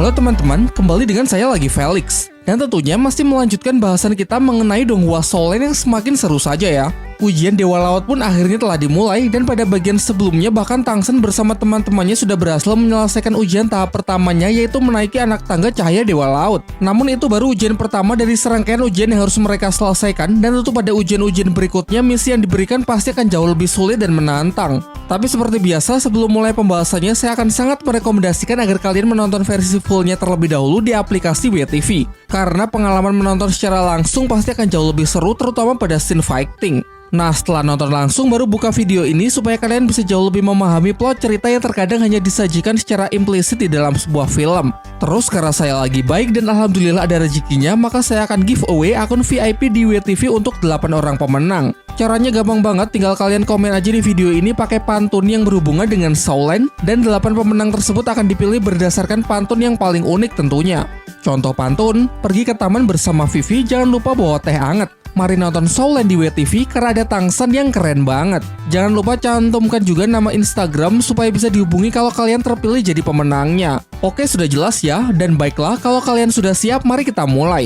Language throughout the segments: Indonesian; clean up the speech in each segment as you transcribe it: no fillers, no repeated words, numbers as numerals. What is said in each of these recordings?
Halo teman-teman, kembali dengan saya lagi Felix. Dan tentunya masih melanjutkan bahasan kita mengenai Donghua Soulland yang semakin seru saja ya. Ujian Dewa Laut pun akhirnya telah dimulai dan pada bagian sebelumnya bahkan Tangsen bersama teman-temannya sudah berhasil menyelesaikan ujian tahap pertamanya, yaitu menaiki anak tangga cahaya Dewa Laut. Namun itu baru ujian pertama dari serangkaian ujian yang harus mereka selesaikan, dan tentu pada ujian-ujian berikutnya misi yang diberikan pasti akan jauh lebih sulit dan menantang. Tapi seperti biasa, sebelum mulai pembahasannya saya akan sangat merekomendasikan agar kalian menonton versi fullnya terlebih dahulu di aplikasi WTV, karena pengalaman menonton secara langsung pasti akan jauh lebih seru, terutama pada scene fighting. Nah, setelah nonton langsung baru buka video ini supaya kalian bisa jauh lebih memahami plot cerita yang terkadang hanya disajikan secara implisit di dalam sebuah film. Terus karena saya lagi baik dan alhamdulillah ada rezekinya, maka saya akan giveaway akun VIP di WTV untuk 8 orang pemenang. Caranya gampang banget, tinggal kalian komen aja di video ini pakai pantun yang berhubungan dengan Soulland, dan 8 pemenang tersebut akan dipilih berdasarkan pantun yang paling unik tentunya. Contoh pantun, pergi ke taman bersama Vivi, jangan lupa bawa teh hangat. Mari nonton Soulland di WTV karena ada Tangsen yang keren banget. Jangan lupa cantumkan juga nama Instagram supaya bisa dihubungi kalau kalian terpilih jadi pemenangnya. Oke, sudah jelas ya, dan baiklah kalau kalian sudah siap, mari kita mulai.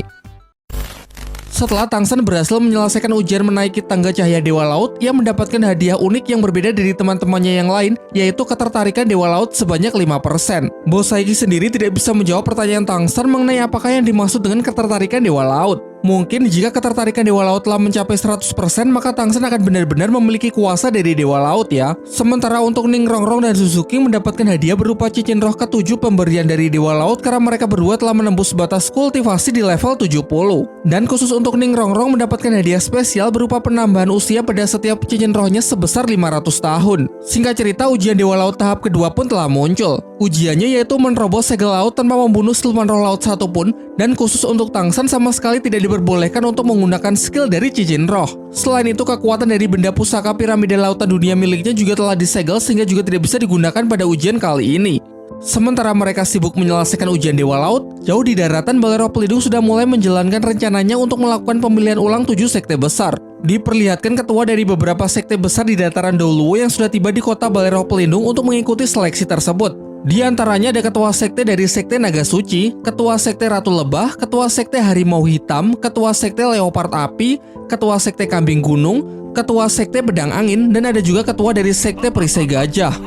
Setelah Tangsen berhasil menyelesaikan ujian menaiki tangga cahaya Dewa Laut, ia mendapatkan hadiah unik yang berbeda dari teman-temannya yang lain, yaitu ketertarikan Dewa Laut sebanyak 5%. Bos Saiki sendiri tidak bisa menjawab pertanyaan Tangsen mengenai apakah yang dimaksud dengan ketertarikan Dewa Laut. Mungkin jika ketertarikan Dewa Laut telah mencapai 100%, maka Tangsen akan benar-benar memiliki kuasa dari Dewa Laut ya. Sementara untuk Ning Rongrong dan Suzuki mendapatkan hadiah berupa cincin roh ke-7 pemberian dari Dewa Laut karena mereka berdua telah menembus batas kultivasi di level 70. Dan khusus untuk Ning Rongrong mendapatkan hadiah spesial berupa penambahan usia pada setiap cincin rohnya sebesar 500 tahun. Singkat cerita, ujian Dewa Laut tahap kedua pun telah muncul. Ujiannya yaitu menerobos segel laut tanpa membunuh siluman roh laut satupun, dan khusus untuk Tangsen sama sekali tidak diperbolehkan untuk menggunakan skill dari cincin roh. Selain itu, kekuatan dari benda pusaka piramida lautan dunia miliknya juga telah disegel sehingga juga tidak bisa digunakan pada ujian kali ini. Sementara mereka sibuk menyelesaikan ujian Dewa Laut, jauh di daratan Balai Roh Pelindung sudah mulai menjalankan rencananya untuk melakukan pemilihan ulang 7 sekte besar. Diperlihatkan ketua dari beberapa sekte besar di dataran Doluo yang sudah tiba di kota Balai Roh Pelindung untuk mengikuti seleksi tersebut. Di antaranya ada ketua sekte dari sekte Naga Suci, ketua sekte Ratu Lebah, ketua sekte Harimau Hitam, ketua sekte Leopard Api, ketua sekte Kambing Gunung, ketua sekte Pedang Angin, dan ada juga ketua dari sekte Perisai Gajah.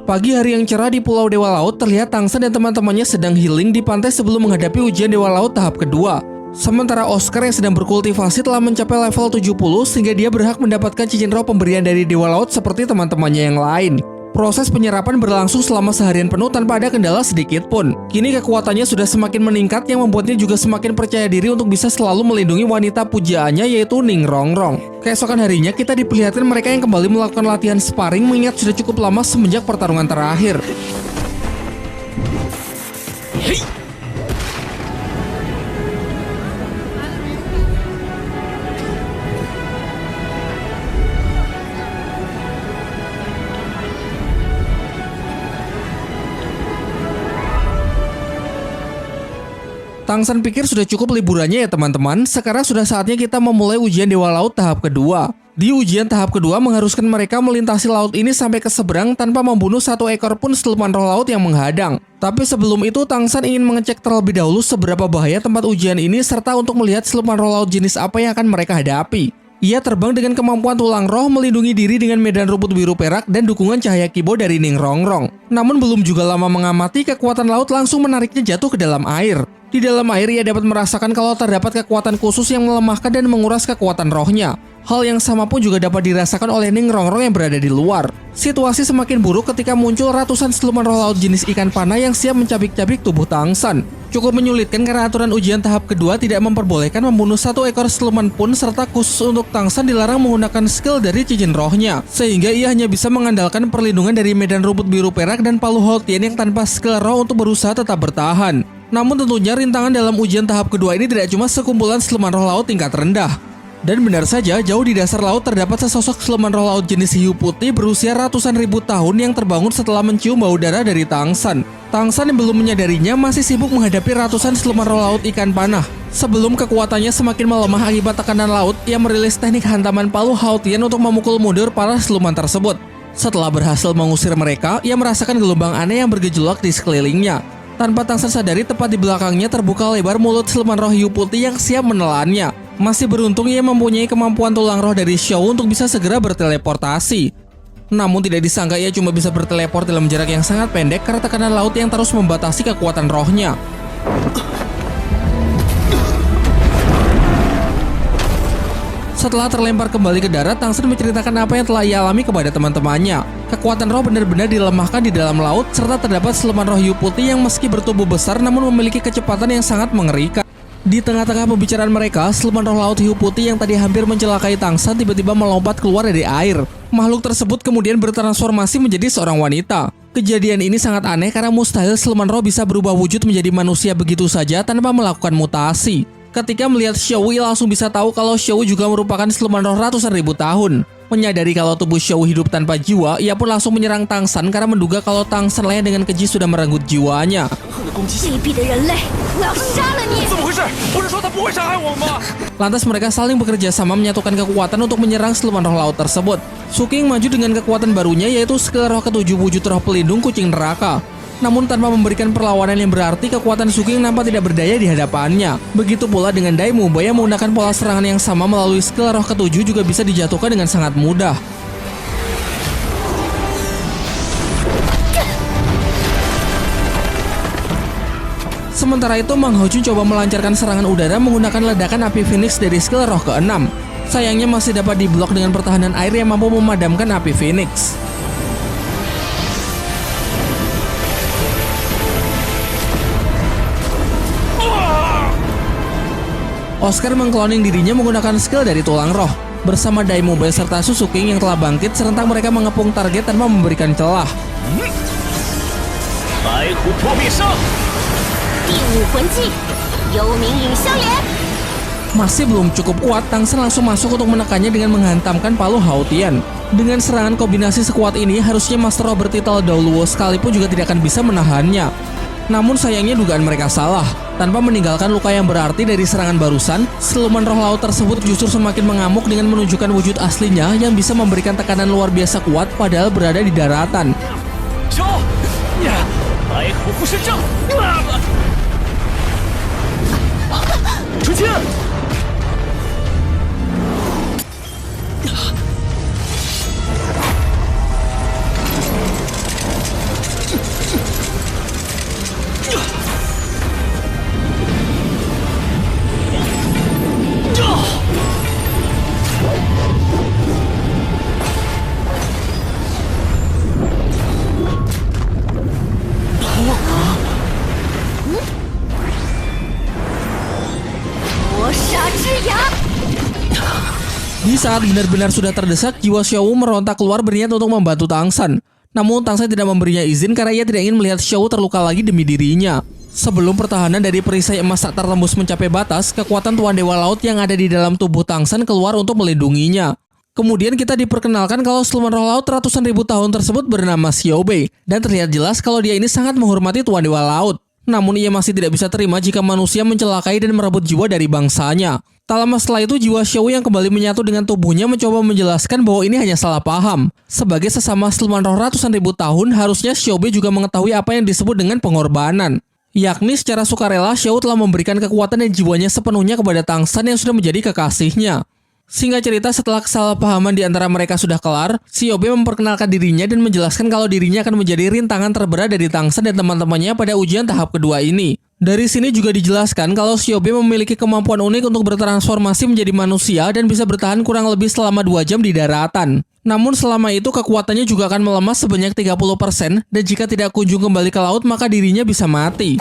Pagi hari yang cerah di Pulau Dewa Laut, terlihat Tangsen dan teman-temannya sedang healing di pantai sebelum menghadapi ujian Dewa Laut tahap kedua. Sementara Oscar yang sedang berkultivasi telah mencapai level 70 sehingga dia berhak mendapatkan cincin roh pemberian dari Dewa Laut seperti teman-temannya yang lain. Proses penyerapan berlangsung selama seharian penuh tanpa ada kendala sedikit pun. Kini kekuatannya sudah semakin meningkat yang membuatnya juga semakin percaya diri untuk bisa selalu melindungi wanita pujaannya yaitu Ning Rongrong. Keesokan harinya kita diperlihatkan mereka yang kembali melakukan latihan sparring mengingat sudah cukup lama semenjak pertarungan terakhir. Tangsen pikir sudah cukup liburannya ya teman-teman, sekarang sudah saatnya kita memulai ujian Dewa Laut tahap kedua. Di ujian tahap kedua mengharuskan mereka melintasi laut ini sampai ke seberang tanpa membunuh satu ekor pun siluman roh laut yang menghadang. Tapi sebelum itu Tangsen ingin mengecek terlebih dahulu seberapa bahaya tempat ujian ini serta untuk melihat siluman roh laut jenis apa yang akan mereka hadapi. Ia terbang dengan kemampuan tulang roh, melindungi diri dengan medan rumput biru perak dan dukungan cahaya kibo dari Ning Rongrong. Namun belum juga lama mengamati, kekuatan laut langsung menariknya jatuh ke dalam air. Di dalam air ia dapat merasakan kalau terdapat kekuatan khusus yang melemahkan dan menguras kekuatan rohnya. Hal yang sama pun juga dapat dirasakan oleh Ning Rongrong yang berada di luar. Situasi semakin buruk ketika muncul ratusan siluman roh laut jenis ikan panah yang siap mencabik-cabik tubuh Tangsen. Cukup menyulitkan karena aturan ujian tahap kedua tidak memperbolehkan membunuh satu ekor siluman pun, serta khusus untuk Tangsen dilarang menggunakan skill dari cincin rohnya, sehingga ia hanya bisa mengandalkan perlindungan dari medan rumput biru perak dan palu Holtien yang tanpa skill roh untuk berusaha tetap bertahan. Namun tentunya rintangan dalam ujian tahap kedua ini tidak cuma sekumpulan siluman roh laut tingkat rendah. Dan benar saja, jauh di dasar laut terdapat sesosok siluman roh laut jenis hiu putih berusia ratusan ribu tahun yang terbangun setelah mencium bau darah dari Tangsen. Tangsen yang belum menyadarinya masih sibuk menghadapi ratusan siluman roh laut ikan panah. Sebelum kekuatannya semakin melemah akibat tekanan laut, ia merilis teknik hantaman palu Holtien untuk memukul mundur para siluman tersebut. Setelah berhasil mengusir mereka, ia merasakan gelombang aneh yang bergejolak di sekelilingnya. Tanpa Tangsan sadari, tepat di belakangnya terbuka lebar mulut siluman roh hiu putih yang siap menelannya. Masih beruntung ia mempunyai kemampuan tulang roh dari Xiao untuk bisa segera berteleportasi. Namun tidak disangka ia cuma bisa berteleport dalam jarak yang sangat pendek karena tekanan laut yang terus membatasi kekuatan rohnya. Setelah terlempar kembali ke darat, Tangsan menceritakan apa yang telah ia alami kepada teman-temannya. Kekuatan roh benar-benar dilemahkan di dalam laut, serta terdapat siluman roh hiu putih yang meski bertubuh besar namun memiliki kecepatan yang sangat mengerikan. Di tengah-tengah pembicaraan mereka, siluman roh laut hiu putih yang tadi hampir mencelakai Tangsan tiba-tiba melompat keluar dari air. Makhluk tersebut kemudian bertransformasi menjadi seorang wanita. Kejadian ini sangat aneh karena mustahil siluman roh bisa berubah wujud menjadi manusia begitu saja tanpa melakukan mutasi. Ketika melihat Xiao, ia langsung bisa tahu kalau Xiao juga merupakan siluman roh ratusan ribu tahun. Menyadari kalau tubuh Xiao hidup tanpa jiwa, ia pun langsung menyerang Tangsan karena menduga kalau Tangsan lain dengan keji sudah merenggut jiwanya. Lantas mereka saling bekerja sama menyatukan kekuatan untuk menyerang siluman roh laut tersebut. Suking maju dengan kekuatan barunya, yaitu skill roh ketujuh wujud roh pelindung kucing neraka. Namun tanpa memberikan perlawanan yang berarti, kekuatan Suking nampak tidak berdaya di hadapannya. Begitu pula dengan Daimumba yang menggunakan pola serangan yang sama melalui skill roh ketujuh juga bisa dijatuhkan dengan sangat mudah. Sementara itu, Mang Haojun coba melancarkan serangan udara menggunakan ledakan api Phoenix dari skill roh ke-6. Sayangnya masih dapat diblok dengan pertahanan air yang mampu memadamkan api Phoenix. Oscar mengkloning dirinya menggunakan skill dari tulang roh. Bersama Daimumba serta Susuking yang telah bangkit, serentak mereka mengepung target tanpa memberikan celah. Masih belum cukup kuat, Tangsan langsung masuk untuk menekannya dengan menghantamkan palu Haotian. Dengan serangan kombinasi sekuat ini, harusnya Master Roh bertitel Daoluo sekalipun juga tidak akan bisa menahannya. Namun sayangnya dugaan mereka salah. Tanpa meninggalkan luka yang berarti dari serangan barusan, siluman roh laut tersebut justru semakin mengamuk dengan menunjukkan wujud aslinya yang bisa memberikan tekanan luar biasa kuat padahal berada di daratan. Di saat benar-benar sudah terdesak, jiwa Xiao merontak keluar berniat untuk membantu Tangsan. Namun Tangsan tidak memberinya izin karena ia tidak ingin melihat Xiao terluka lagi demi dirinya. Sebelum pertahanan dari perisai emas tak tertembus mencapai batas, kekuatan Tuan Dewa Laut yang ada di dalam tubuh Tangsan keluar untuk melindunginya. Kemudian kita diperkenalkan kalau siluman roh laut ratusan ribu tahun tersebut bernama Xiao Bei, dan terlihat jelas kalau dia ini sangat menghormati Tuan Dewa Laut. Namun ia masih tidak bisa terima jika manusia mencelakai dan merebut jiwa dari bangsanya. Tak lama setelah itu, jiwa Xiao yang kembali menyatu dengan tubuhnya mencoba menjelaskan bahwa ini hanya salah paham. Sebagai sesama siluman roh ratusan ribu tahun, harusnya Xiao Bei juga mengetahui apa yang disebut dengan pengorbanan. Yakni secara sukarela, Xiao telah memberikan kekuatan dan jiwanya sepenuhnya kepada Tangsan yang sudah menjadi kekasihnya. Singkat cerita, setelah kesalahpahaman di antara mereka sudah kelar, Xiao Bei memperkenalkan dirinya dan menjelaskan kalau dirinya akan menjadi rintangan terberat dari Tangsan dan teman-temannya pada ujian tahap kedua ini. Dari sini juga dijelaskan kalau Xiao Bei memiliki kemampuan unik untuk bertransformasi menjadi manusia dan bisa bertahan kurang lebih selama 2 jam di daratan. Namun selama itu kekuatannya juga akan melemah sebanyak 30% dan jika tidak kunjung kembali ke laut maka dirinya bisa mati.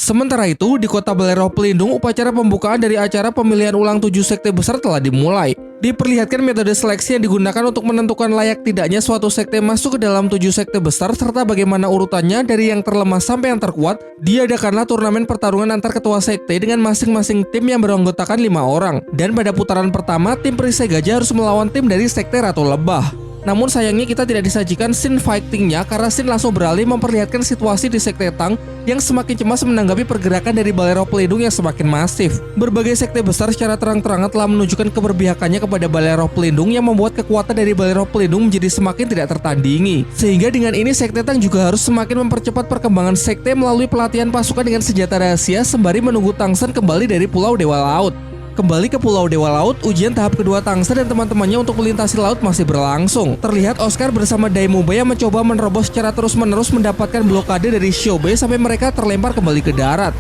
Sementara itu, di kota Belero Pelindung, upacara pembukaan dari acara pemilihan ulang 7 sekte besar telah dimulai. Diperlihatkan metode seleksi yang digunakan untuk menentukan layak tidaknya suatu sekte masuk ke dalam 7 sekte besar serta bagaimana urutannya dari yang terlemah sampai yang terkuat. Diadakanlah turnamen pertarungan antar ketua sekte dengan masing-masing tim yang beranggotakan 5 orang. Dan pada putaran pertama, tim perisai gajah harus melawan tim dari sekte Ratu Lebah. Namun sayangnya kita tidak disajikan scene fightingnya karena scene langsung beralih memperlihatkan situasi di Sekte Tang yang semakin cemas menanggapi pergerakan dari balai roh pelindung yang semakin masif. Berbagai sekte besar secara terang-terangan telah menunjukkan keberpihakannya kepada balai roh pelindung yang membuat kekuatan dari balai roh pelindung menjadi semakin tidak tertandingi. Sehingga dengan ini Sekte Tang juga harus semakin mempercepat perkembangan sekte melalui pelatihan pasukan dengan senjata rahasia sembari menunggu Tang Sen kembali dari Pulau Dewa Laut. Kembali ke Pulau Dewa Laut, ujian tahap kedua Tang Sen dan teman-temannya untuk melintasi laut masih berlangsung. Terlihat Oscar bersama Daimube yang mencoba menerobos secara terus-menerus mendapatkan blokade dari Xiaobe sampai mereka terlempar kembali ke darat.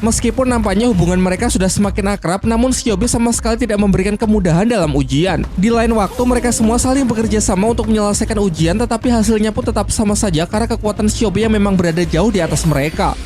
Meskipun nampaknya hubungan mereka sudah semakin akrab, namun Xiaobe sama sekali tidak memberikan kemudahan dalam ujian. Di lain waktu, mereka semua saling bekerja sama untuk menyelesaikan ujian, tetapi hasilnya pun tetap sama saja karena kekuatan Xiaobe yang memang berada jauh di atas mereka.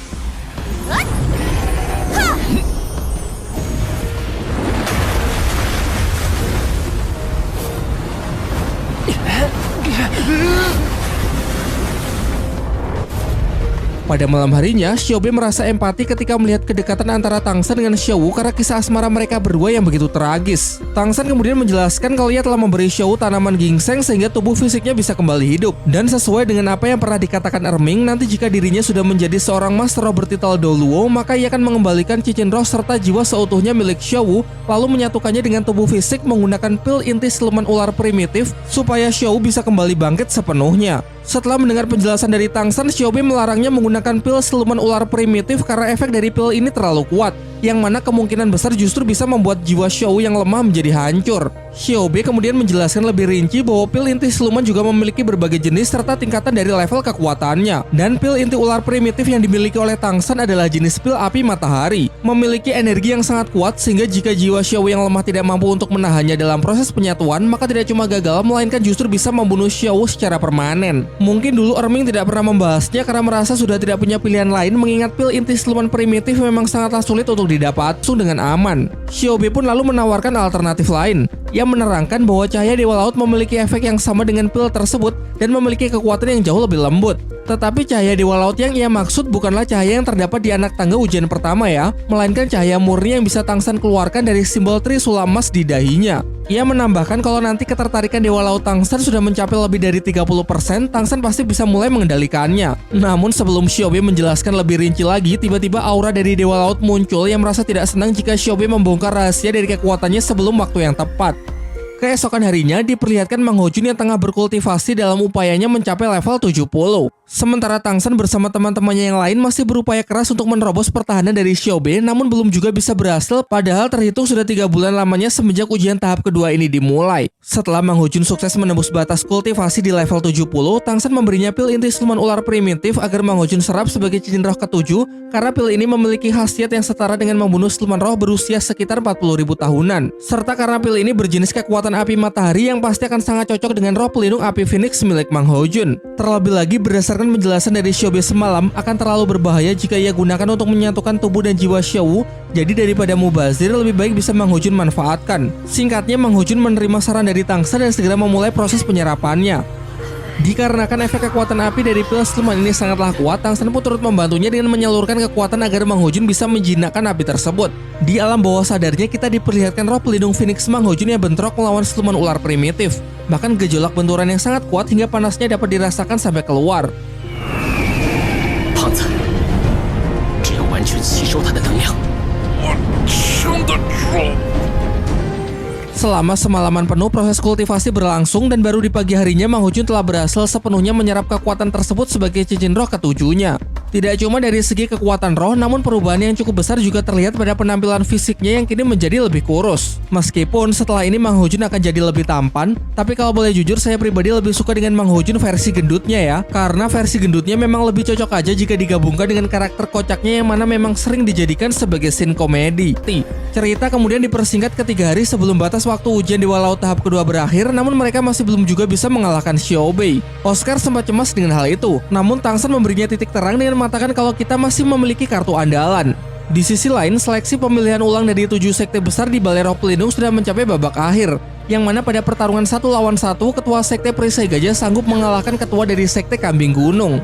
Pada malam harinya, Xiaobe merasa empati ketika melihat kedekatan antara Tang Sen dengan Xiao Wu karena kisah asmara mereka berdua yang begitu tragis. Tang Sen kemudian menjelaskan kalau ia telah memberi Xiao Wu tanaman ginseng sehingga tubuh fisiknya bisa kembali hidup. Dan sesuai dengan apa yang pernah dikatakan Erming, nanti jika dirinya sudah menjadi seorang master roh bertitel Doluo, maka ia akan mengembalikan cincin roh serta jiwa seutuhnya milik Xiao Wu, lalu menyatukannya dengan tubuh fisik menggunakan pil inti siluman ular primitif supaya Xiao Wu bisa kembali bangkit sepenuhnya. Setelah mendengar penjelasan dari Tang Sen, Xiaobe melarangnya menggunakan pil siluman ular primitif karena efek dari pil ini terlalu kuat, yang mana kemungkinan besar justru bisa membuat jiwa Xiao yang lemah menjadi hancur. Xiaobe kemudian menjelaskan lebih rinci bahwa pil inti siluman juga memiliki berbagai jenis serta tingkatan dari level kekuatannya. Dan pil inti ular primitif yang dimiliki oleh Tang Sen adalah jenis pil api matahari, memiliki energi yang sangat kuat sehingga jika jiwa Xiao yang lemah tidak mampu untuk menahannya dalam proses penyatuan, maka tidak cuma gagal, melainkan justru bisa membunuh Xiao secara permanen. Mungkin dulu Erming tidak pernah membahasnya karena merasa sudah tidak punya pilihan lain, mengingat pil inti siluman primitif memang sangatlah sulit untuk didapat langsung dengan aman. Xiaobe pun lalu menawarkan alternatif lain. Ia menerangkan bahwa cahaya Dewa Laut memiliki efek yang sama dengan pil tersebut dan memiliki kekuatan yang jauh lebih lembut. Tetapi cahaya Dewa Laut yang ia maksud bukanlah cahaya yang terdapat di anak tangga ujian pertama ya, melainkan cahaya murni yang bisa Tang Sen keluarkan dari simbol Trisula emas di dahinya. Ia menambahkan kalau nanti ketertarikan Dewa Laut Tang Sen sudah mencapai lebih dari 30%, Tang Sen pasti bisa mulai mengendalikannya. Namun sebelum Xiaobe menjelaskan lebih rinci lagi, tiba-tiba aura dari Dewa Laut muncul yang merasa tidak senang jika Xiaobe membongkar rahasia dari kekuatannya sebelum waktu yang tepat. Keesokan harinya diperlihatkan Mang Hojun yang tengah berkultivasi dalam upayanya mencapai level 70. Sementara Tang Sen bersama teman-temannya yang lain masih berupaya keras untuk menerobos pertahanan dari Xiaobe, namun belum juga bisa berhasil, padahal terhitung sudah 3 bulan lamanya semenjak ujian tahap kedua ini dimulai. Setelah Mang Hojun sukses menembus batas kultivasi di level 70, Tang Sen memberinya pil inti siluman ular primitif agar Mang Hojun serap sebagai cincin roh ke-7, karena pil ini memiliki khasiat yang setara dengan membunuh siluman roh berusia sekitar 40.000 tahunan. Serta karena pil ini berjenis kekuatan api matahari yang pasti akan sangat cocok dengan roh pelindung api Phoenix milik Mang Hojun. Terlebih lagi berdasarkan penjelasan dari Xiaobe semalam, akan terlalu berbahaya jika ia gunakan untuk menyatukan tubuh dan jiwa Xiao, jadi daripada mubazir lebih baik bisa Mang Hojun manfaatkan. Singkatnya, Mang Hojun menerima saran dari Tang Sen dan segera memulai proses penyerapannya. Dikarenakan efek kekuatan api dari pil siluman ini sangatlah kuat, Tang Sen pun turut membantunya dengan menyalurkan kekuatan agar Mang Hojun bisa menjinakkan api tersebut. Di alam bawah sadarnya kita diperlihatkan roh pelindung Phoenix Mang Hojun yang bentrok melawan siluman ular primitif. Bahkan gejolak benturan yang sangat kuat hingga panasnya dapat dirasakan sampai keluar. Selama semalaman penuh proses kultivasi berlangsung dan baru di pagi harinya Mang Hojun telah berhasil sepenuhnya menyerap kekuatan tersebut sebagai cincin roh ke-7-nya. Tidak cuma dari segi kekuatan roh, namun perubahan yang cukup besar juga terlihat pada penampilan fisiknya yang kini menjadi lebih kurus. Meskipun setelah ini Mang Hojun akan jadi lebih tampan, tapi kalau boleh jujur saya pribadi lebih suka dengan Mang Hojun versi gendutnya ya, karena versi gendutnya memang lebih cocok aja jika digabungkan dengan karakter kocaknya yang mana memang sering dijadikan sebagai scene komedi. Cerita kemudian dipersingkat ke 3 hari sebelum batas waktu ujian Dewa Laut tahap kedua berakhir, namun mereka masih belum juga bisa mengalahkan Xiaobe. Oscar sempat cemas dengan hal itu, namun Tang Sen memberinya titik terang dengan mengatakan kalau kita masih memiliki kartu andalan. Di sisi lain, seleksi pemilihan ulang dari 7 sekte besar di Balai Roh Pelindung sudah mencapai babak akhir, yang mana pada pertarungan 1 lawan 1, ketua sekte Perisai Gajah sanggup mengalahkan ketua dari sekte Kambing Gunung.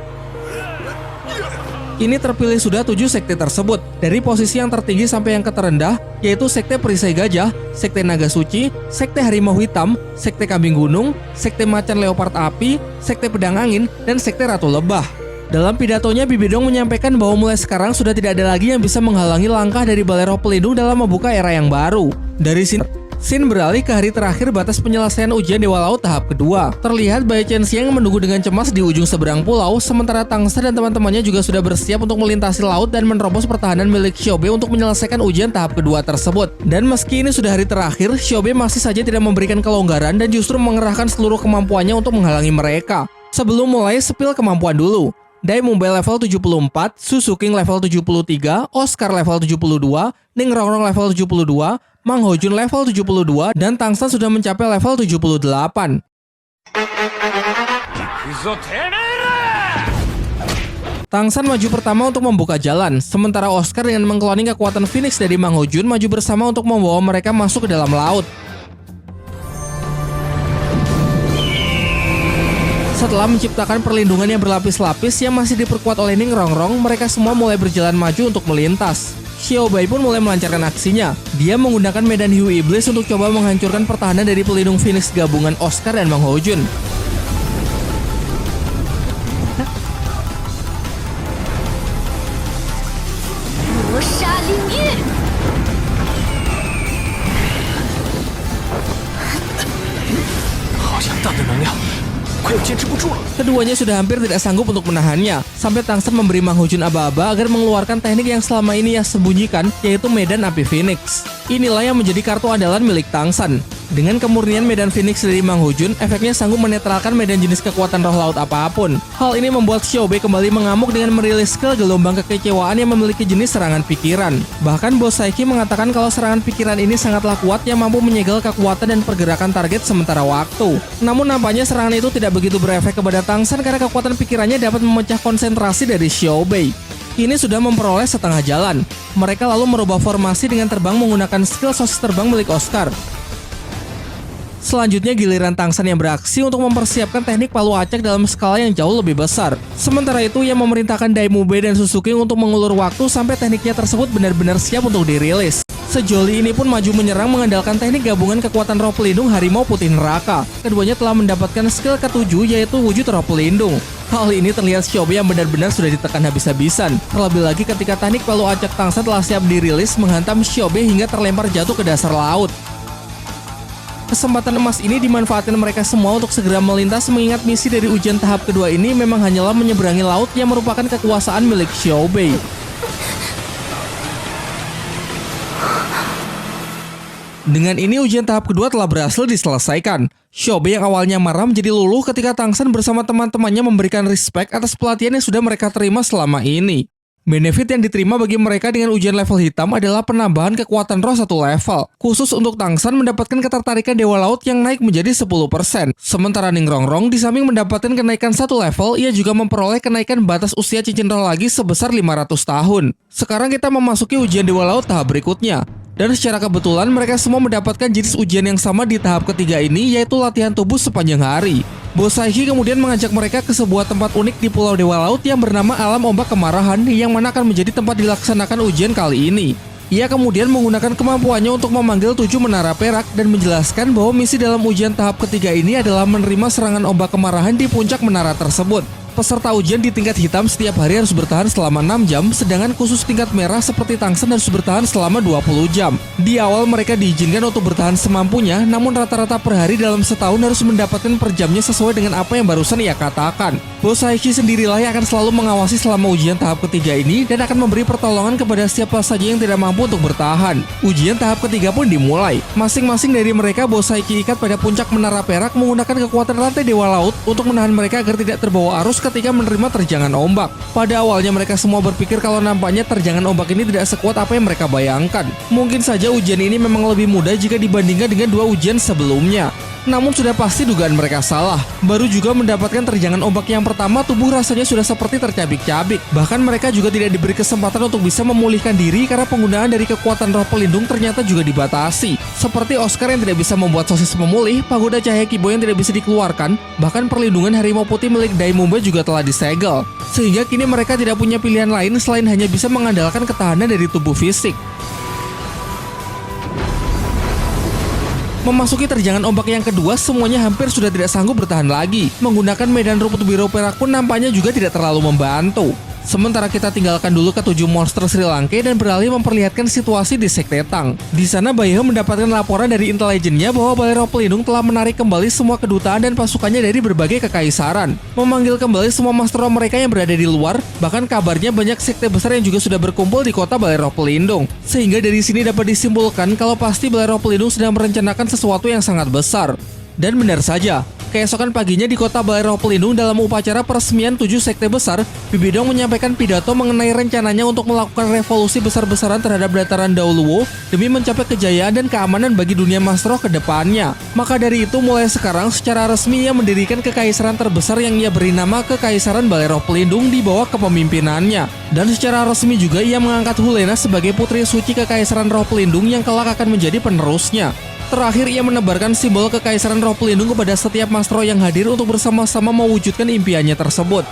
Ini terpilih sudah 7 sekte tersebut, dari posisi yang tertinggi sampai yang terendah, yaitu Sekte Perisai Gajah, Sekte Naga Suci, Sekte Harimau Hitam, Sekte Kambing Gunung, Sekte Macan Leopard Api, Sekte Pedang Angin, dan Sekte Ratu Lebah. Dalam pidatonya, Bibi Dong menyampaikan bahwa mulai sekarang sudah tidak ada lagi yang bisa menghalangi langkah dari Balai Roh Pelindung dalam membuka era yang baru. Dari sini, Scene beralih ke hari terakhir batas penyelesaian ujian Dewa Laut tahap kedua. Terlihat Bai Qianxiang menunggu dengan cemas di ujung seberang pulau, sementara Tangsa dan teman-temannya juga sudah bersiap untuk melintasi laut dan menerobos pertahanan milik Xiaobei untuk menyelesaikan ujian tahap kedua tersebut. Dan meski ini sudah hari terakhir, Xiaobei masih saja tidak memberikan kelonggaran dan justru mengerahkan seluruh kemampuannya untuk menghalangi mereka. Sebelum mulai, sepil kemampuan dulu. Dai Mumbai level 74, Susu King level 73, Oscar level 72, Ning Rongrong level 72, Mang Hojun level 72, dan Tangsan sudah mencapai level 78. Tangsan maju pertama untuk membuka jalan, sementara Oscar dengan mengkloning kekuatan Phoenix dari Mang Hojun maju bersama untuk membawa mereka masuk ke dalam laut. Setelah menciptakan perlindungan yang berlapis-lapis yang masih diperkuat oleh Ning Rongrong, mereka semua mulai berjalan maju untuk melintas. Xiaobei pun mulai melancarkan aksinya. Dia menggunakan medan hiu iblis untuk coba menghancurkan pertahanan dari pelindung Phoenix gabungan Oscar dan Mang Hojun. Keduanya sudah hampir tidak sanggup untuk menahannya, sampai Tangsan memberi Mang Hojun aba-aba agar mengeluarkan teknik yang selama ini ia sembunyikan, yaitu medan api Phoenix. Inilah yang menjadi kartu andalan milik Tangsan. Dengan kemurnian medan Phoenix dari Mang Hojun, efeknya sanggup menetralkan medan jenis kekuatan roh laut apapun. Hal ini membuat Xiaobei kembali mengamuk dengan merilis skill gelombang kekecewaan yang memiliki jenis serangan pikiran. Bahkan Bos Saiki mengatakan kalau serangan pikiran ini sangatlah kuat yang mampu menyegel kekuatan dan pergerakan target sementara waktu. Namun nampaknya serangan itu tidak begitu berefek kepada Tangsan karena kekuatan pikirannya dapat memecah konsentrasi dari Xiaobei. Kini sudah memperoleh setengah jalan. Mereka lalu merubah formasi dengan terbang menggunakan skill sosis terbang milik Oscar. Selanjutnya giliran Tangsan yang beraksi untuk mempersiapkan teknik palu acak dalam skala yang jauh lebih besar. Sementara itu ia memerintahkan Dai Mubei dan Suzuki untuk mengulur waktu sampai tekniknya tersebut benar-benar siap untuk dirilis. Sejoli ini pun maju menyerang mengandalkan teknik gabungan kekuatan roh pelindung Harimau Putih Neraka. Keduanya telah mendapatkan skill ke-7 yaitu wujud roh pelindung. Hal ini terlihat Xiaobei yang benar-benar sudah ditekan habis-habisan. Terlebih lagi ketika teknik palu acak Tangsan telah siap dirilis menghantam Xiaobei hingga terlempar jatuh ke dasar laut. Kesempatan emas ini dimanfaatkan mereka semua untuk segera melintas mengingat misi dari ujian tahap kedua ini memang hanyalah menyeberangi laut yang merupakan kekuasaan milik Xiaobei. Dengan ini ujian tahap kedua telah berhasil diselesaikan. Xiaobei yang awalnya marah menjadi luluh ketika Tangsan bersama teman-temannya memberikan respect atas pelatihan yang sudah mereka terima selama ini. Benefit yang diterima bagi mereka dengan ujian level hitam adalah penambahan kekuatan roh 1 level. Khusus untuk Tangsan mendapatkan ketertarikan Dewa Laut yang naik menjadi 10%. Sementara Ning Rongrong di samping mendapatkan kenaikan 1 level, ia juga memperoleh kenaikan batas usia cincin roh lagi sebesar 500 tahun. Sekarang kita memasuki ujian Dewa Laut tahap berikutnya. Dan secara kebetulan mereka semua mendapatkan jenis ujian yang sama di tahap ketiga ini, yaitu latihan tubuh sepanjang hari. Bos Saiki kemudian mengajak mereka ke sebuah tempat unik di Pulau Dewa Laut yang bernama Alam Ombak Kemarahan yang mana akan menjadi tempat dilaksanakan ujian kali ini. Ia kemudian menggunakan kemampuannya untuk memanggil 7 menara perak dan menjelaskan bahwa misi dalam ujian tahap ketiga ini adalah menerima serangan ombak kemarahan di puncak menara tersebut. Peserta ujian di tingkat hitam setiap hari harus bertahan selama 6 jam, sedangkan khusus tingkat merah seperti Tangsan harus bertahan selama 20 jam. Di awal mereka diizinkan untuk bertahan semampunya, namun rata-rata per hari dalam setahun harus mendapatkan per jamnya sesuai dengan apa yang barusan ia katakan. Bos Saiki sendirilah yang akan selalu mengawasi selama ujian tahap ketiga ini dan akan memberi pertolongan kepada siapa saja yang tidak mampu untuk bertahan. Ujian tahap ketiga pun dimulai. Masing-masing dari mereka Bos Saiki ikat pada puncak menara perak menggunakan kekuatan rantai Dewa Laut untuk menahan mereka agar tidak terbawa arus ketika menerima terjangan ombak. Pada awalnya mereka semua berpikir kalau nampaknya terjangan ombak ini tidak sekuat apa yang mereka bayangkan. Mungkin saja ujian ini memang lebih mudah jika dibandingkan dengan 2 ujian sebelumnya. Namun sudah pasti dugaan mereka salah. Baru juga mendapatkan terjangan ombak yang pertama, tubuh rasanya sudah seperti tercabik-cabik. Bahkan mereka juga tidak diberi kesempatan untuk bisa memulihkan diri karena penggunaan dari kekuatan roh pelindung ternyata juga dibatasi. Seperti Oscar yang tidak bisa membuat sosis memulih, pagoda cahaya Kibo yang tidak bisa dikeluarkan, bahkan perlindungan harimau putih milik Daimumba juga telah disegel. Sehingga kini mereka tidak punya pilihan lain selain hanya bisa mengandalkan ketahanan dari tubuh fisik. Memasuki terjangan ombak yang kedua, semuanya hampir sudah tidak sanggup bertahan lagi. Menggunakan medan rumput biru perak pun nampaknya juga tidak terlalu membantu. Sementara kita tinggalkan dulu ke-7 monster Sri Lanka dan beralih memperlihatkan situasi di Sekte Tang. Di sana Bayho mendapatkan laporan dari intelijennya bahwa Balai Roh Pelindung telah menarik kembali semua kedutaan dan pasukannya dari berbagai kekaisaran, memanggil kembali semua master roh mereka yang berada di luar. Bahkan kabarnya banyak sekte besar yang juga sudah berkumpul di kota Balai Roh Pelindung. Sehingga dari sini dapat disimpulkan kalau pasti Balai Roh Pelindung sedang merencanakan sesuatu yang sangat besar. Dan benar saja, keesokan paginya di kota Balai Roh Pelindung dalam upacara peresmian 7 sekte besar, Bibidong menyampaikan pidato mengenai rencananya untuk melakukan revolusi besar-besaran terhadap dataran Dauluo demi mencapai kejayaan dan keamanan bagi dunia Master Roh ke depannya. Maka dari itu mulai sekarang secara resmi ia mendirikan kekaisaran terbesar yang ia beri nama Kekaisaran Balai Roh Pelindung di bawah kepemimpinannya. Dan secara resmi juga ia mengangkat Hulena sebagai putri suci Kekaisaran Roh Pelindung yang kelak akan menjadi penerusnya. Terakhir, ia menebarkan simbol Kekaisaran Roh Pelindung kepada setiap Master Roh yang hadir untuk bersama-sama mewujudkan impiannya tersebut.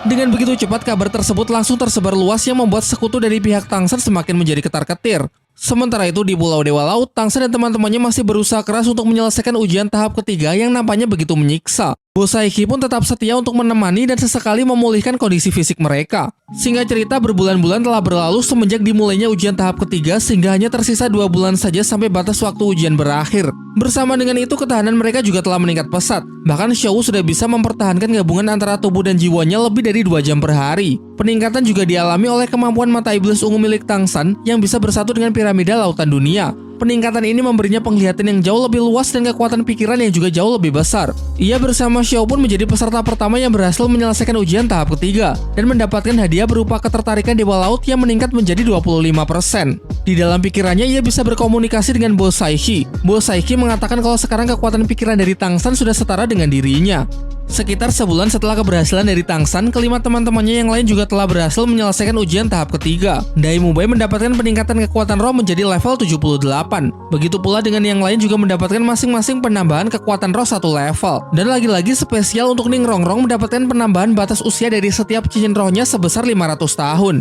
Dengan begitu cepat, kabar tersebut langsung tersebar luas yang membuat sekutu dari pihak Tangsan semakin menjadi ketar-ketir. Sementara itu di Pulau Dewa Laut, Tangsan dan teman-temannya masih berusaha keras untuk menyelesaikan ujian tahap ketiga yang nampaknya begitu menyiksa. Bosaiki pun tetap setia untuk menemani dan sesekali memulihkan kondisi fisik mereka. Singkat cerita, berbulan-bulan telah berlalu semenjak dimulainya ujian tahap ketiga sehingga hanya tersisa 2 bulan saja sampai batas waktu ujian berakhir. Bersama dengan itu, ketahanan mereka juga telah meningkat pesat. Bahkan Shou sudah bisa mempertahankan gabungan antara tubuh dan jiwanya lebih dari 2 jam per hari. Peningkatan juga dialami oleh kemampuan mata iblis ungu milik Tangsan yang bisa bersatu dengan piramida lautan dunia. Peningkatan ini memberinya penglihatan yang jauh lebih luas dan kekuatan pikiran yang juga jauh lebih besar. Ia bersama Xiao pun menjadi peserta pertama yang berhasil menyelesaikan ujian tahap ketiga dan mendapatkan hadiah berupa ketertarikan Dewa Laut yang meningkat menjadi 25%. Di dalam pikirannya ia bisa berkomunikasi dengan Bosaiki. Bosaiki mengatakan kalau sekarang kekuatan pikiran dari Tangsan sudah setara dengan dirinya. Sekitar sebulan setelah keberhasilan dari Tangsan, kelima teman-temannya yang lain juga telah berhasil menyelesaikan ujian tahap ketiga. Daimumbai mendapatkan peningkatan kekuatan roh menjadi level 78. Begitu pula dengan yang lain juga mendapatkan masing-masing penambahan kekuatan roh 1 level. Dan lagi-lagi spesial untuk Ning Rongrong mendapatkan penambahan batas usia dari setiap cincin rohnya sebesar 500 tahun.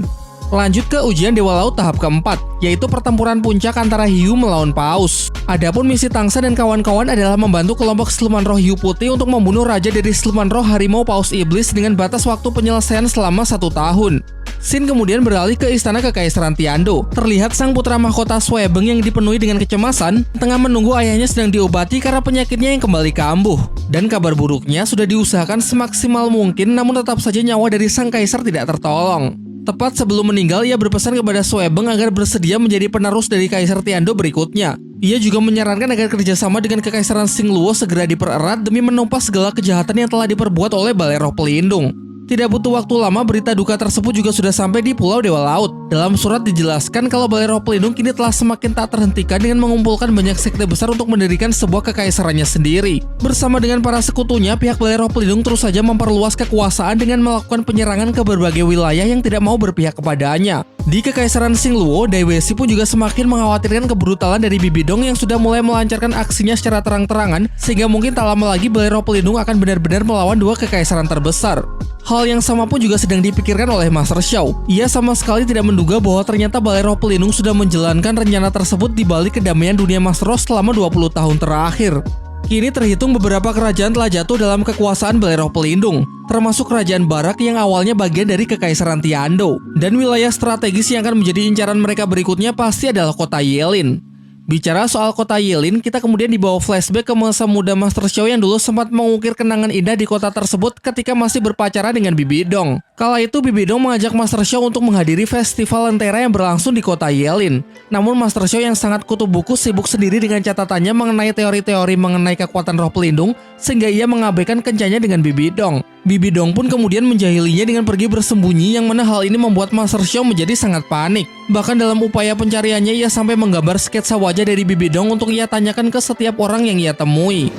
Lanjut ke ujian Dewa Laut tahap keempat, yaitu pertempuran puncak antara Hiu melawan Paus. Adapun misi Tangsan dan kawan-kawan adalah membantu kelompok siluman roh Hiu Putih untuk membunuh raja dari siluman roh harimau Paus Iblis dengan batas waktu penyelesaian selama 1 tahun. Sin kemudian beralih ke istana Kekaisaran Tiando. Terlihat sang putra mahkota Swebeng yang dipenuhi dengan kecemasan, tengah menunggu ayahnya sedang diobati karena penyakitnya yang kembali kambuh. Dan kabar buruknya sudah diusahakan semaksimal mungkin, namun tetap saja nyawa dari sang kaisar tidak tertolong. Tepat sebelum meninggal, ia berpesan kepada Swebeng agar bersedia menjadi penerus dari Kaisar Tiando berikutnya. Ia juga menyarankan agar kerjasama dengan Kekaisaran Xingluo segera dipererat demi menumpas segala kejahatan yang telah diperbuat oleh Balai Roh Pelindung. Tidak butuh waktu lama, berita duka tersebut juga sudah sampai di Pulau Dewa Laut. Dalam surat dijelaskan kalau Balai Roh Pelindung kini telah semakin tak terhentikan dengan mengumpulkan banyak sekte besar untuk mendirikan sebuah kekaisarannya sendiri. Bersama dengan para sekutunya, pihak Balai Roh Pelindung terus saja memperluas kekuasaan dengan melakukan penyerangan ke berbagai wilayah yang tidak mau berpihak kepadanya. Di Kekaisaran Xingluo, Dai Weixi pun juga semakin mengkhawatirkan kebrutalan dari Bibidong yang sudah mulai melancarkan aksinya secara terang-terangan, sehingga mungkin tak lama lagi Balai Roh Pelindung akan benar-benar melawan 2 kekaisaran terbesar. Hal yang sama pun juga sedang dipikirkan oleh Master Xiao. Ia sama sekali tidak menduga bahwa ternyata Balai Roh Pelindung sudah menjalankan rencana tersebut di balik kedamaian dunia Master Roh selama 20 tahun terakhir. Kini terhitung beberapa kerajaan telah jatuh dalam kekuasaan Balai Roh Pelindung, termasuk Kerajaan Barak yang awalnya bagian dari Kekaisaran Tiando. Dan wilayah strategis yang akan menjadi incaran mereka berikutnya pasti adalah kota Yelin. Bicara soal kota Yelin, kita kemudian dibawa flashback ke masa muda Master Xiao yang dulu sempat mengukir kenangan indah di kota tersebut ketika masih berpacaran dengan Bibidong. Kala itu Bibidong mengajak Master Xiao untuk menghadiri festival lentera yang berlangsung di kota Yelin. Namun Master Xiao yang sangat kutu buku sibuk sendiri dengan catatannya mengenai teori-teori mengenai kekuatan roh pelindung, sehingga ia mengabaikan kencannya dengan Bibidong. Bibi Dong pun kemudian menjahilinya dengan pergi bersembunyi, yang mana hal ini membuat Master Xiao menjadi sangat panik. Bahkan dalam upaya pencariannya, ia sampai menggambar sketsa wajah dari Bibi Dong untuk ia tanyakan ke setiap orang yang ia temui.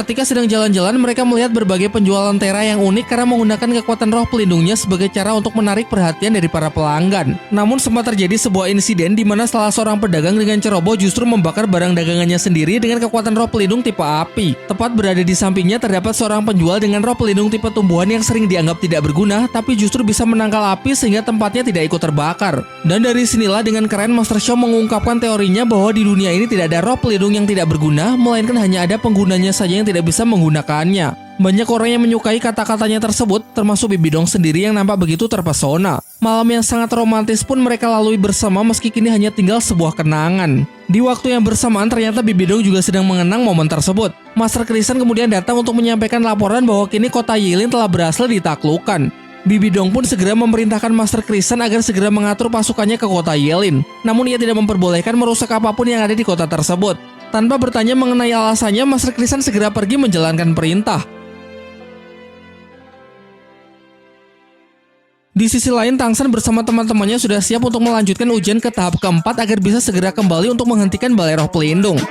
Ketika sedang jalan-jalan, mereka melihat berbagai penjual lentera yang unik karena menggunakan kekuatan roh pelindungnya sebagai cara untuk menarik perhatian dari para pelanggan. Namun sempat terjadi sebuah insiden di mana salah seorang pedagang dengan ceroboh justru membakar barang dagangannya sendiri dengan kekuatan roh pelindung tipe api. Tepat berada di sampingnya terdapat seorang penjual dengan roh pelindung tipe tumbuhan yang sering dianggap tidak berguna, tapi justru bisa menangkal api sehingga tempatnya tidak ikut terbakar. Dan dari sinilah dengan keren Master Xiao mengungkapkan teorinya bahwa di dunia ini tidak ada roh pelindung yang tidak berguna, melainkan hanya ada penggunanya saja yang tidak bisa menggunakannya. Banyak orang yang menyukai kata-katanya tersebut, termasuk Bibi Dong sendiri yang nampak begitu terpesona. Malam yang sangat romantis pun mereka lalui bersama meski kini hanya tinggal sebuah kenangan. Di waktu yang bersamaan ternyata Bibi Dong juga sedang mengenang momen tersebut. Master Krisan kemudian datang untuk menyampaikan laporan bahwa kini kota Yilin telah berhasil ditaklukkan. Bibi Dong pun segera memerintahkan Master Krisan agar segera mengatur pasukannya ke kota Yilin. Namun ia tidak memperbolehkan merusak apapun yang ada di kota tersebut. Tanpa bertanya mengenai alasannya, Master Krisan segera pergi menjalankan perintah. Di sisi lain, Tang San bersama teman-temannya sudah siap untuk melanjutkan ujian ke tahap keempat agar bisa segera kembali untuk menghentikan balai roh pelindung.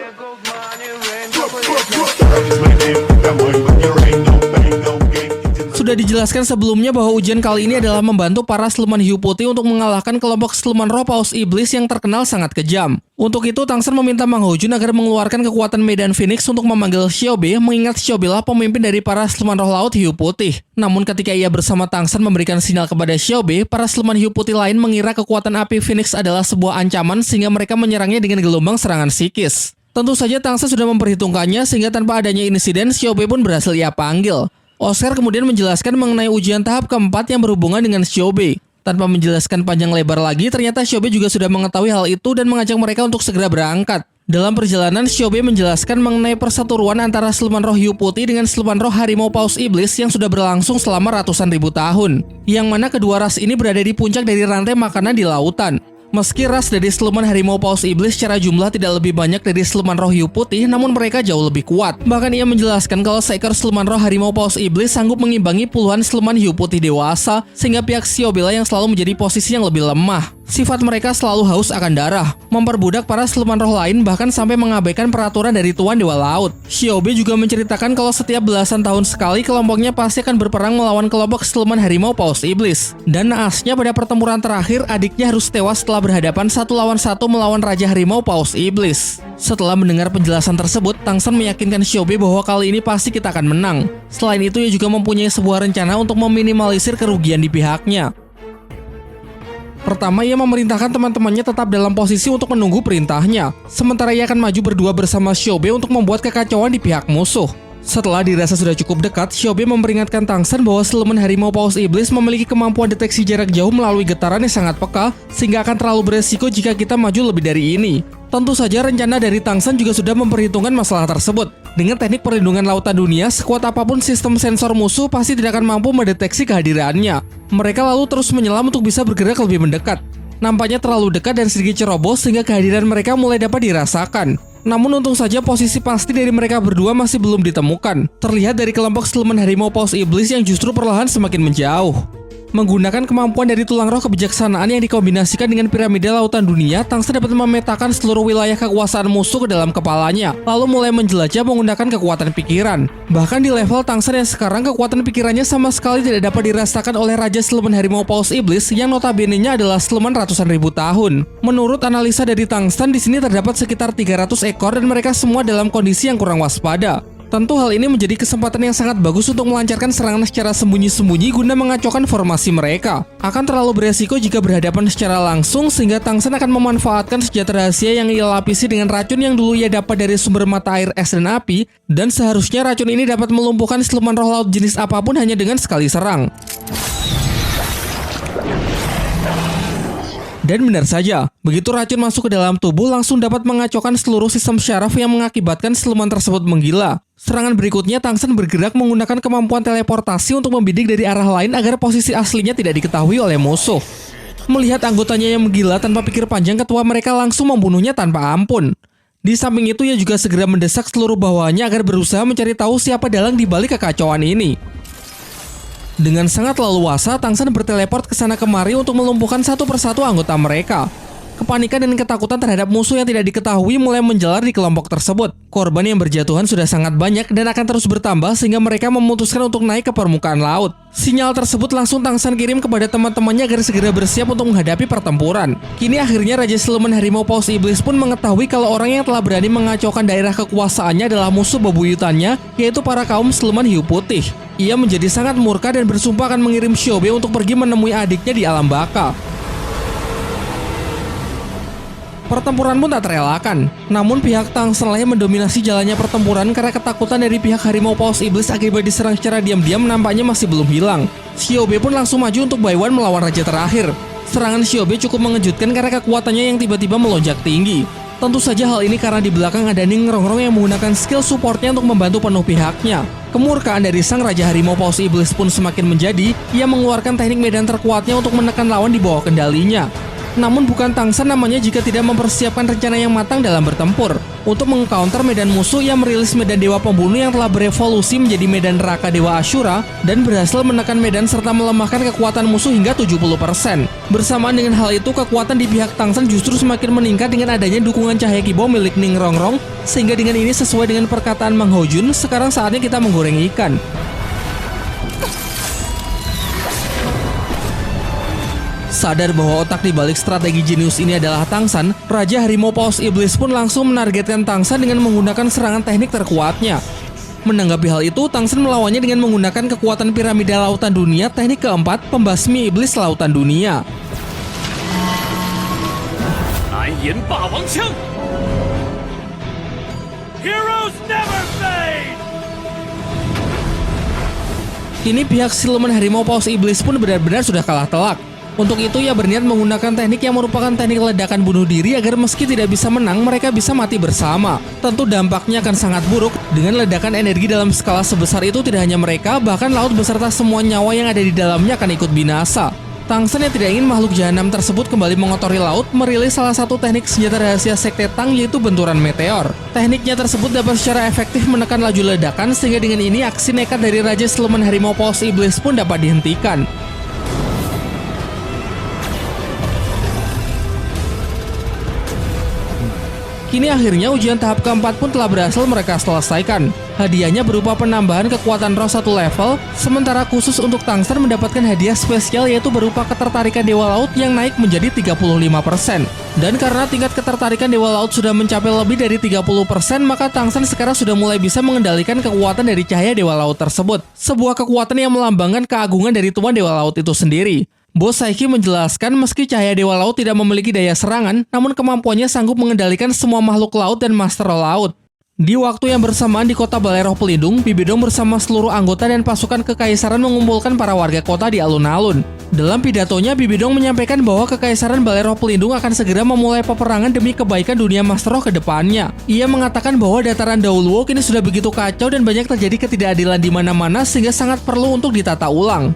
Sudah dijelaskan sebelumnya bahwa ujian kali ini adalah membantu para siluman hiu putih untuk mengalahkan kelompok siluman roh paus iblis yang terkenal sangat kejam. Untuk itu, Tang San meminta Mang Hojun agar mengeluarkan kekuatan medan Phoenix untuk memanggil Xiaobe, mengingat Xiaobe lah pemimpin dari para siluman roh laut hiu putih. Namun ketika ia bersama Tang San memberikan sinyal kepada Xiaobe, para siluman hiu putih lain mengira kekuatan api Phoenix adalah sebuah ancaman sehingga mereka menyerangnya dengan gelombang serangan psikis. Tentu saja Tang San sudah memperhitungkannya sehingga tanpa adanya insiden, Xiaobe pun berhasil ia panggil. Oscar kemudian menjelaskan mengenai ujian tahap keempat yang berhubungan dengan Xiaobe. Tanpa menjelaskan panjang lebar lagi, ternyata Xiaobe juga sudah mengetahui hal itu dan mengajak mereka untuk segera berangkat. Dalam perjalanan, Xiaobe menjelaskan mengenai perseteruan antara siluman roh hiu putih dengan siluman roh harimau paus iblis yang sudah berlangsung selama ratusan ribu tahun. Yang mana kedua ras ini berada di puncak dari rantai makanan di lautan. Meski ras dari siluman harimau paus iblis secara jumlah tidak lebih banyak dari siluman roh hiu putih, namun mereka jauh lebih kuat. Bahkan ia menjelaskan kalau seekor siluman roh harimau paus iblis sanggup mengimbangi puluhan siluman hiu putih dewasa, sehingga pihak Xiaobe yang selalu menjadi posisi yang lebih lemah. Sifat mereka selalu haus akan darah, memperbudak para siluman roh lain, bahkan sampai mengabaikan peraturan dari Tuan Dewa Laut. Xiaobe juga menceritakan kalau setiap belasan tahun sekali kelompoknya pasti akan berperang melawan kelompok siluman harimau paus iblis. Dan naasnya pada pertempuran terakhir, adiknya harus tewas setelah berhadapan satu lawan satu melawan Raja Harimau Paus Iblis. Setelah mendengar penjelasan tersebut, Tang San meyakinkan Xiaobe bahwa kali ini pasti kita akan menang. Selain itu, ia juga mempunyai sebuah rencana untuk meminimalisir kerugian di pihaknya. Pertama, ia memerintahkan teman-temannya tetap dalam posisi untuk menunggu perintahnya. Sementara ia akan maju berdua bersama Xiaobe untuk membuat kekacauan di pihak musuh. Setelah dirasa sudah cukup dekat, Xiaobe memperingatkan Tang San bahwa siluman harimau paus iblis memiliki kemampuan deteksi jarak jauh melalui getaran yang sangat peka, sehingga akan terlalu beresiko jika kita maju lebih dari ini. Tentu saja rencana dari Tang San juga sudah memperhitungkan masalah tersebut. Dengan teknik perlindungan lautan dunia, sekuat apapun sistem sensor musuh pasti tidak akan mampu mendeteksi kehadirannya. Mereka lalu terus menyelam untuk bisa bergerak lebih mendekat. Nampaknya terlalu dekat dan sedikit ceroboh sehingga kehadiran mereka mulai dapat dirasakan. Namun untung saja posisi pasti dari mereka berdua masih belum ditemukan. Terlihat dari kelompok siluman harimau paus iblis yang justru perlahan semakin menjauh. Menggunakan kemampuan dari tulang roh kebijaksanaan yang dikombinasikan dengan piramida lautan dunia, Tang San dapat memetakan seluruh wilayah kekuasaan musuh ke dalam kepalanya, lalu mulai menjelajah menggunakan kekuatan pikiran. Bahkan di level Tang San yang sekarang, kekuatan pikirannya sama sekali tidak dapat dirasakan oleh Raja Siluman Harimau Paus Iblis yang notabene-nya adalah siluman ratusan ribu tahun. Menurut analisa dari Tang San, di sini terdapat sekitar 300 ekor dan mereka semua dalam kondisi yang kurang waspada. Tentu hal ini menjadi kesempatan yang sangat bagus untuk melancarkan serangan secara sembunyi-sembunyi guna mengacaukan formasi mereka. Akan terlalu beresiko jika berhadapan secara langsung, sehingga Tang San akan memanfaatkan senjata rahasia yang ia lapisi dengan racun yang dulu ia dapat dari sumber mata air es dan api, dan seharusnya racun ini dapat melumpuhkan siluman roh laut jenis apapun hanya dengan sekali serang. Dan benar saja, begitu racun masuk ke dalam tubuh langsung dapat mengacaukan seluruh sistem syaraf yang mengakibatkan siluman tersebut menggila. Serangan berikutnya, Tang San bergerak menggunakan kemampuan teleportasi untuk membidik dari arah lain agar posisi aslinya tidak diketahui oleh musuh. Melihat anggotanya yang menggila tanpa pikir panjang, ketua mereka langsung membunuhnya tanpa ampun. Di samping itu, ia juga segera mendesak seluruh bawahannya agar berusaha mencari tahu siapa dalang di balik kekacauan ini. Dengan sangat leluasa, Tang San berteleport ke sana kemari untuk melumpuhkan satu persatu anggota mereka. Kepanikan dan ketakutan terhadap musuh yang tidak diketahui mulai menjalar di kelompok tersebut. Korban yang berjatuhan sudah sangat banyak dan akan terus bertambah sehingga mereka memutuskan untuk naik ke permukaan laut. Sinyal tersebut langsung Tang San kirim kepada teman-temannya agar segera bersiap untuk menghadapi pertempuran. Kini akhirnya Raja Siluman Harimau Paus Iblis pun mengetahui kalau orang yang telah berani mengacaukan daerah kekuasaannya adalah musuh bebuyutannya, yaitu para kaum siluman hiu putih. Ia menjadi sangat murka dan bersumpah akan mengirim Xiaobe untuk pergi menemui adiknya di alam baka. Pertempuran pun tak terelakkan. Namun pihak Tang San yang mendominasi jalannya pertempuran karena ketakutan dari pihak Harimau Paus Iblis akibat diserang secara diam-diam nampaknya masih belum hilang. Xiaobe pun langsung maju untuk by one melawan raja terakhir. Serangan Xiaobe cukup mengejutkan karena kekuatannya yang tiba-tiba melonjak tinggi. Tentu saja hal ini karena di belakang ada Ning Rongrong yang menggunakan skill supportnya untuk membantu penuh pihaknya. Kemurkaan dari sang Raja Harimau Paus Iblis pun semakin menjadi. Ia mengeluarkan teknik medan terkuatnya untuk menekan lawan di bawah kendalinya. Namun bukan Tang San namanya jika tidak mempersiapkan rencana yang matang dalam bertempur. Untuk mengcounter medan musuh, ia merilis medan Dewa Pembunuh yang telah berevolusi menjadi medan neraka Dewa Ashura dan berhasil menekan medan serta melemahkan kekuatan musuh hingga 70%. Bersamaan dengan hal itu, kekuatan di pihak Tang San justru semakin meningkat dengan adanya dukungan cahaya kibau milik Ning Rongrong, sehingga dengan ini sesuai dengan perkataan Mang Hao Jun, sekarang saatnya kita menggoreng ikan. Sadar bahwa otak di balik strategi jenius ini adalah Tang San, Raja Harimau Paus Iblis pun langsung menargetkan Tang San dengan menggunakan serangan teknik terkuatnya. Menanggapi hal itu, Tang San melawannya dengan menggunakan kekuatan piramida lautan dunia teknik keempat, pembasmi iblis lautan dunia. Heroes never fade! Kini pihak Siluman Harimau Paus Iblis pun benar-benar sudah kalah telak. Untuk itu ia berniat menggunakan teknik yang merupakan teknik ledakan bunuh diri agar meski tidak bisa menang, mereka bisa mati bersama. Tentu dampaknya akan sangat buruk. Dengan ledakan energi dalam skala sebesar itu, tidak hanya mereka, bahkan laut beserta semua nyawa yang ada di dalamnya akan ikut binasa. Tang San yang tidak ingin makhluk jahanam tersebut kembali mengotori laut, merilis salah satu teknik senjata rahasia Sekte Tang, yaitu benturan meteor. Tekniknya tersebut dapat secara efektif menekan laju ledakan, sehingga dengan ini aksi nekat dari Raja Siluman Harimau Paus Iblis pun dapat dihentikan. Kini akhirnya ujian tahap keempat pun telah berhasil mereka selesaikan. Hadiahnya berupa penambahan kekuatan roh 1 level, sementara khusus untuk Tang San mendapatkan hadiah spesial yaitu berupa ketertarikan Dewa Laut yang naik menjadi 35%. Dan karena tingkat ketertarikan Dewa Laut sudah mencapai lebih dari 30%, maka Tang San sekarang sudah mulai bisa mengendalikan kekuatan dari cahaya Dewa Laut tersebut. Sebuah kekuatan yang melambangkan keagungan dari Tuan Dewa Laut itu sendiri. Bos Saiki menjelaskan meski cahaya Dewa Laut tidak memiliki daya serangan, namun kemampuannya sanggup mengendalikan semua makhluk laut dan Master Laut. Di waktu yang bersamaan di kota Balai Roh Pelindung, Bibidong bersama seluruh anggota dan pasukan kekaisaran mengumpulkan para warga kota di alun-alun. Dalam pidatonya, Bibidong menyampaikan bahwa kekaisaran Balai Roh Pelindung akan segera memulai peperangan demi kebaikan dunia Master Roh ke depannya. Ia mengatakan bahwa dataran Dauluo kini sudah begitu kacau dan banyak terjadi ketidakadilan di mana-mana sehingga sangat perlu untuk ditata ulang.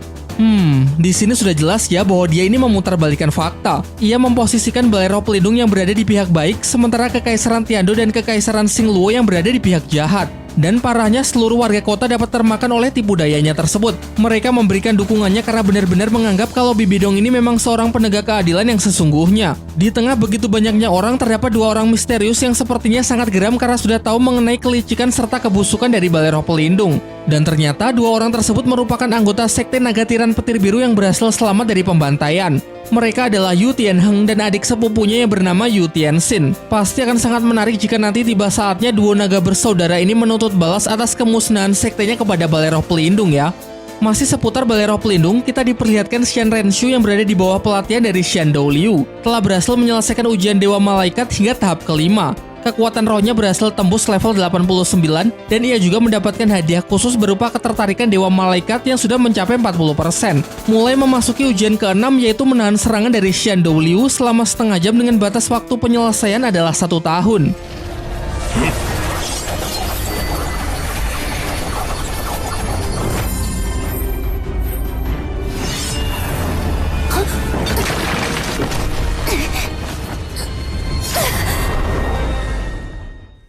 Di sini sudah jelas ya bahwa dia ini memutarbalikkan fakta. Ia memposisikan Balai Roh Pelindung yang berada di pihak baik, sementara Kekaisaran Tiando dan Kekaisaran Xingluo yang berada di pihak jahat. Dan parahnya seluruh warga kota dapat termakan oleh tipu dayanya tersebut. Mereka memberikan dukungannya karena benar-benar menganggap kalau Bibidong ini memang seorang penegak keadilan yang sesungguhnya. Di tengah begitu banyaknya orang, terdapat 2 orang misterius yang sepertinya sangat geram karena sudah tahu mengenai kelicikan serta kebusukan dari Balai Roh Pelindung. Dan ternyata 2 orang tersebut merupakan anggota Sekte Naga Tiran Petir Biru yang berhasil selamat dari pembantaian. Mereka adalah Yu Tianheng dan adik sepupunya yang bernama Yu Tianxin. Pasti akan sangat menarik jika nanti tiba saatnya duo naga bersaudara ini menuntut balas atas kemusnahan sektenya kepada Balai Roh Pelindung ya. Masih seputar Balai Roh Pelindung, kita diperlihatkan Xian Renshu yang berada di bawah pelatihan dari Xian Douliu telah berhasil menyelesaikan ujian Dewa Malaikat hingga tahap kelima. Kekuatan rohnya berhasil tembus level 89 dan ia juga mendapatkan hadiah khusus berupa ketertarikan Dewa Malaikat yang sudah mencapai 40%. Mulai memasuki ujian ke-6 yaitu menahan serangan dari Xian Douliu selama setengah jam dengan batas waktu penyelesaian adalah 1 tahun.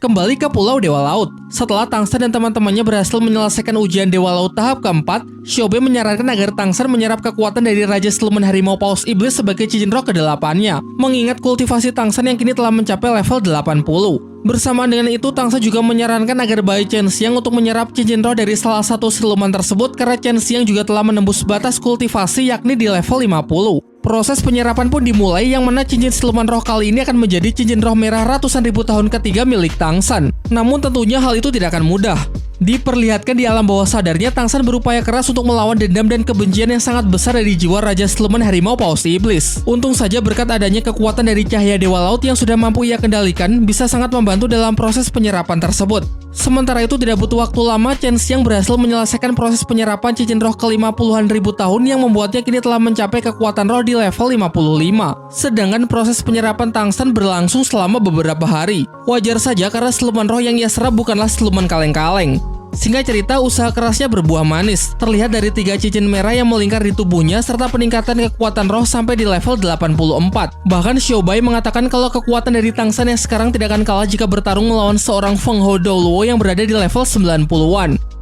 Kembali ke Pulau Dewa Laut. Setelah Tangsan dan teman-temannya berhasil menyelesaikan ujian Dewa Laut tahap keempat, Xiaobei menyarankan agar Tangsan menyerap kekuatan dari Raja Siluman Harimau Paus Iblis sebagai cincin roh ke-8-nya, mengingat kultivasi Tangsan yang kini telah mencapai level 80. Bersamaan dengan itu, Tangsan juga menyarankan agar bayi Chen Xiang untuk menyerap cincin roh dari salah satu siluman tersebut karena Chen Xiang juga telah menembus batas kultivasi yakni di level 50. Proses penyerapan pun dimulai yang mana cincin siluman roh kali ini akan menjadi cincin roh merah ratusan ribu tahun ketiga milik Tangsan. Namun tentunya hal itu tidak akan mudah. Diperlihatkan di alam bawah sadarnya, Tangsan berupaya keras untuk melawan dendam dan kebencian yang sangat besar dari jiwa Raja Siluman Harimau Paus Iblis. Untung saja berkat adanya kekuatan dari cahaya Dewa Laut yang sudah mampu ia kendalikan, bisa sangat membantu dalam proses penyerapan tersebut. Sementara itu tidak butuh waktu lama, Chen Xiang berhasil menyelesaikan proses penyerapan cincin roh ke-50-an ribu tahun yang membuatnya kini telah mencapai kekuatan roh di level 55. Sedangkan proses penyerapan Tangsan berlangsung selama beberapa hari. Wajar saja karena siluman roh yang ia serap bukanlah siluman kaleng-kaleng. Singkat cerita, usaha kerasnya berbuah manis. Terlihat dari 3 cincin merah yang melingkar di tubuhnya serta peningkatan kekuatan roh sampai di level 84. Bahkan Xiaobei mengatakan kalau kekuatan dari Tangsan yang sekarang tidak akan kalah jika bertarung melawan seorang Feng Hou Douluo yang berada di level 90-an.